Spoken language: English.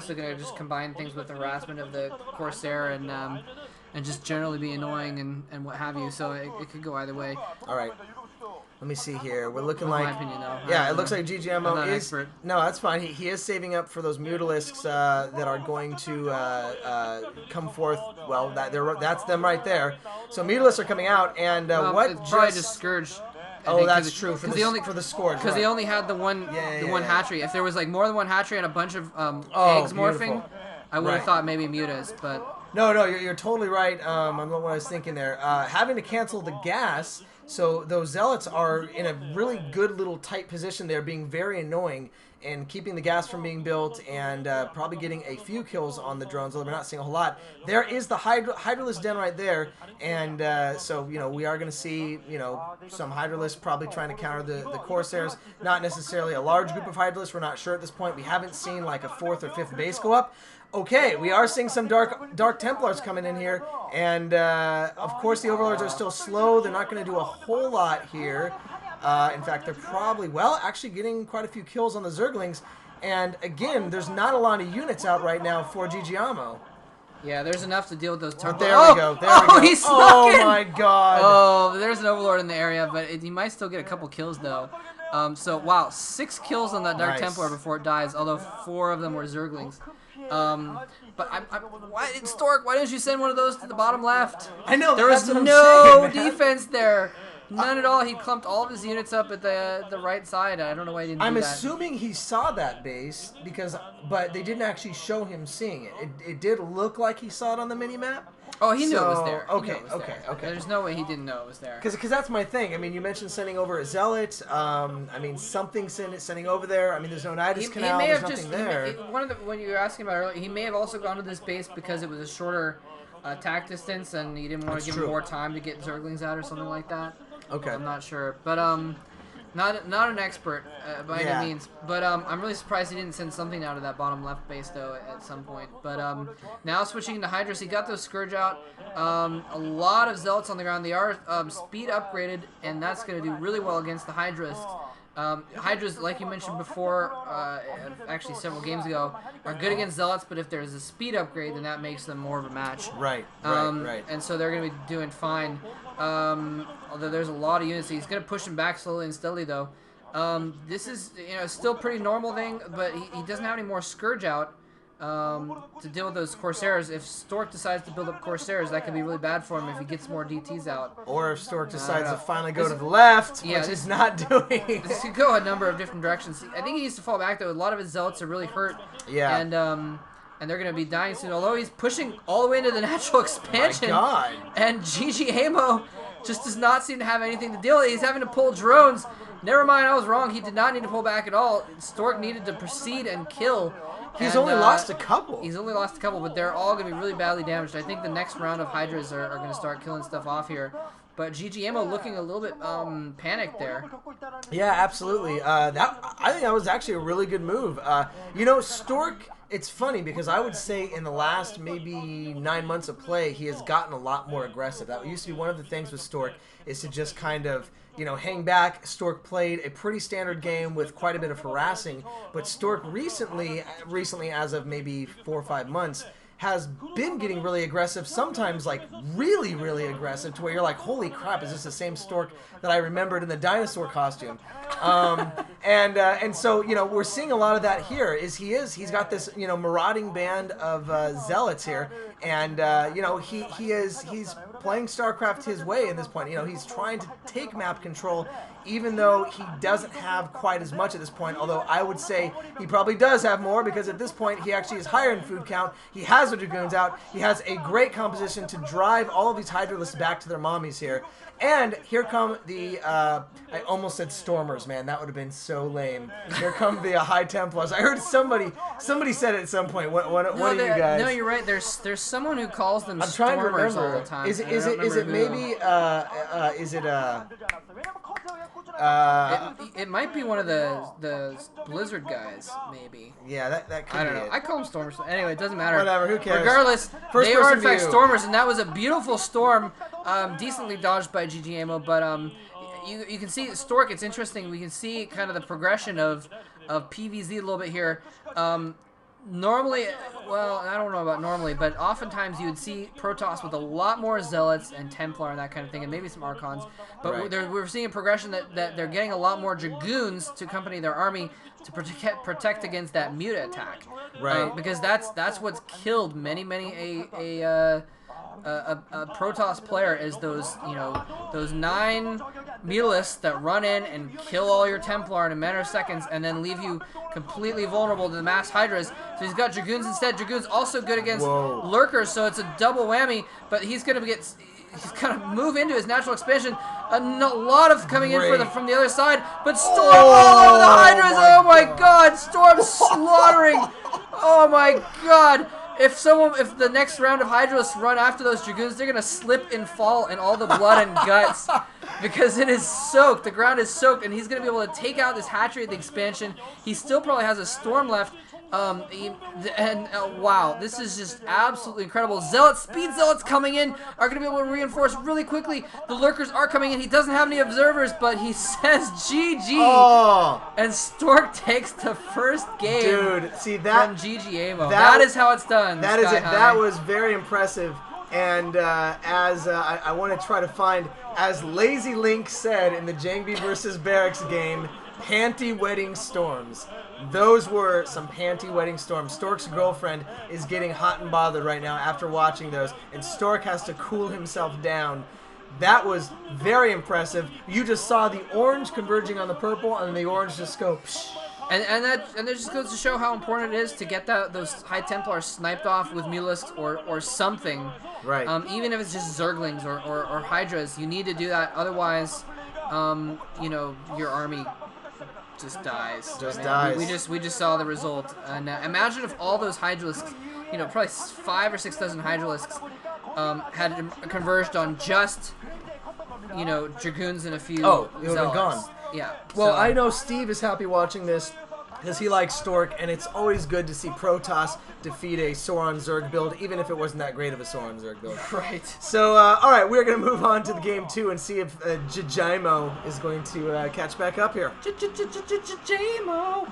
also going to just combine things with the harassment of the Corsair and just generally be annoying and what have you. So it could go either way. All right. Let me see here. We're looking In like... my opinion, though. Yeah, it looks like ggaemo is... Expert. No, that's fine. He is saving up for those Mutalisks that are going to come forth. Well, that's them right there. So Mutalisks are coming out, and what it's probably just Scourge. Oh, that's true for the Scourge. Because they only had the one hatchery. If there was like more than one hatchery and a bunch of eggs morphing, I would have thought maybe Mutas, but... No, you're totally right. I'm not what I was thinking there. Having to cancel the gas, so those Zealots are in a really good little tight position there, being very annoying and keeping the gas from being built and probably getting a few kills on the drones, although we're not seeing a whole lot. There is the Hydralisk den right there, and so, we are going to see, some Hydralisks probably trying to counter the Corsairs. Not necessarily a large group of Hydralisks. We're not sure at this point. We haven't seen like a 4th or 5th base go up. Okay, we are seeing some Dark Templars coming in here, and of course the Overlords are still slow. They're not going to do a whole lot here. In fact, they're probably, actually getting quite a few kills on the Zerglings. And again, there's not a lot of units out right now for ggaemo. Yeah, there's enough to deal with those Templars. There we go. There we go. He snuck in! Oh my god. Oh, there's an Overlord in the area, but he might still get a couple kills though. So wow, 6 kills on that Dark Templar before it dies, although 4 of them were Zerglings. But Stork, why didn't you send one of those to the bottom left? I know. There was no defense there. None at all. He clumped all of his units up at the right side. I don't know why he didn't do that. I'm assuming he saw that base, but they didn't actually show him seeing it. It did look like he saw it on the mini-map. Oh, he knew it was there. Okay. There's no way he didn't know it was there. Because that's my thing. I mean, you mentioned sending over a Zealot. I mean, something sending over there. I mean, there's no Nidus Canal. There's nothing there. When you were asking about it earlier, he may have also gone to this base because it was a shorter attack distance and he didn't want to give him more time to get Zerglings out or something like that. Okay. I'm not sure. But, not an expert by any means, but I'm really surprised he didn't send something out of that bottom left base though at some point. But now switching to Hydras, he got those Scourge out. A lot of Zealots on the ground. They are speed upgraded, and that's going to do really well against the Hydras. Hydras, like you mentioned before, actually several games ago, are good against Zealots, but if there's a speed upgrade, then that makes them more of a match. Right. And so they're going to be doing fine. Although there's a lot of units, he's going to push them back slowly and steadily, though. This is, still a pretty normal thing, but he doesn't have any more Scourge out to deal with those Corsairs. If Stork decides to build up Corsairs, that could be really bad for him if he gets more DTs out. Or if Stork decides to finally go to the left, which he's not doing. This could go a number of different directions. I think he needs to fall back, though. A lot of his Zealots are really hurt. Yeah. And they're going to be dying soon. Although he's pushing all the way into the natural expansion. My God. And ggaemo just does not seem to have anything to deal with. He's having to pull drones. Never mind, I was wrong. He did not need to pull back at all. Stork needed to proceed and kill. He's only lost a couple. He's only lost a couple, but they're all going to be really badly damaged. I think the next round of Hydras are going to start killing stuff off here. But ggaemo looking a little bit panicked there. Yeah, absolutely. I think that was actually a really good move. Stork, it's funny because I would say in the last maybe 9 months of play, he has gotten a lot more aggressive. That used to be one of the things with Stork, is to just kind of, hang back. Stork played a pretty standard game with quite a bit of harassing, but Stork recently as of maybe 4 or 5 months, has been getting really aggressive, sometimes like really, really aggressive, to where you're like, holy crap, is this the same Stork that I remembered in the dinosaur costume? And so, we're seeing a lot of that here. He's got this, marauding band of Zealots here, and, he's playing StarCraft his way at this point. He's trying to take map control, even though he doesn't have quite as much at this point, although I would say he probably does have more, because at this point he actually is higher in food count. He has the Dragoons out. He has a great composition to drive all of these Hydralisks back to their mommies here. And here come the, I almost said Stormers, man. That would have been so lame. Here come the High Templars. I heard somebody said it at some point. What are you guys? No, you're right. There's someone who calls them I'm trying to Stormers remember. all the time. Is it maybe, it might be one of the Blizzard guys, maybe. Yeah, that could be I don't know. I call them Stormers. Anyway, it doesn't matter. Whatever, who cares? Regardless, they are in fact Stormers, and that was a beautiful storm, decently dodged by ggaemo, but you can see Stork, it's interesting. We can see kind of the progression of PVZ a little bit here. Normally, well, I don't know about normally, but oftentimes you would see Protoss with a lot more Zealots and Templar and that kind of thing, and maybe some Archons. But Right. we're seeing a progression that they're getting a lot more Dragoons to accompany their army to protect against that Muta attack. Right. Because that's what's killed many a Protoss player is those 9 Mutalisks that run in and kill all your Templar in a matter of seconds and then leave you completely vulnerable to the mass Hydras. So he's got Dragoons instead. Dragoons also good against Lurkers, so it's a double whammy, but he's gonna move into his natural expansion. A lot of coming in from the other side, but Storm all over the Hydras. Oh my God, Storm slaughtering. Oh my God. If the next round of Hydralisks run after those Dragoons, they're gonna slip and fall in all the blood and guts because it is soaked. The ground is soaked, and he's gonna be able to take out this hatchery at the expansion. He still probably has a Storm left. Wow, this is just absolutely incredible. Speed Zealots coming in are going to be able to reinforce really quickly. The Lurkers are coming in. He doesn't have any observers, but he says GG. Oh. And Stork takes the first game. Dude, see that from ggaemo. That is how it's done. That is it. That was very impressive. And I want to try to find, as Lazy Link said in the Jangby versus Barracks game, panty wedding storms. Those were some panty wedding storms. Stork's girlfriend is getting hot and bothered right now after watching those, and Stork has to cool himself down. That was very impressive. You just saw the orange converging on the purple, and the orange just go psh. And that just goes to show how important it is to get those High Templars sniped off with Mutalisks or something. Right. Even if it's just Zerglings or Hydras, you need to do that. Otherwise, your army just dies. We just saw the result. And imagine if all those Hydralisks, probably 5 or 6 dozen Hydralisks, had converged on just, Dragoons and a few. Oh, it would have been Zealots. gone. Yeah. Well, I know Steve is happy watching this because he likes Stork, and it's always good to see Protoss defeat a Sauron Zerg build, even if it wasn't that great of a Sauron Zerg build. Right. So, all right, we're going to move on to the game 2 and see if ggaemo is going to catch back up here. Ggaemo.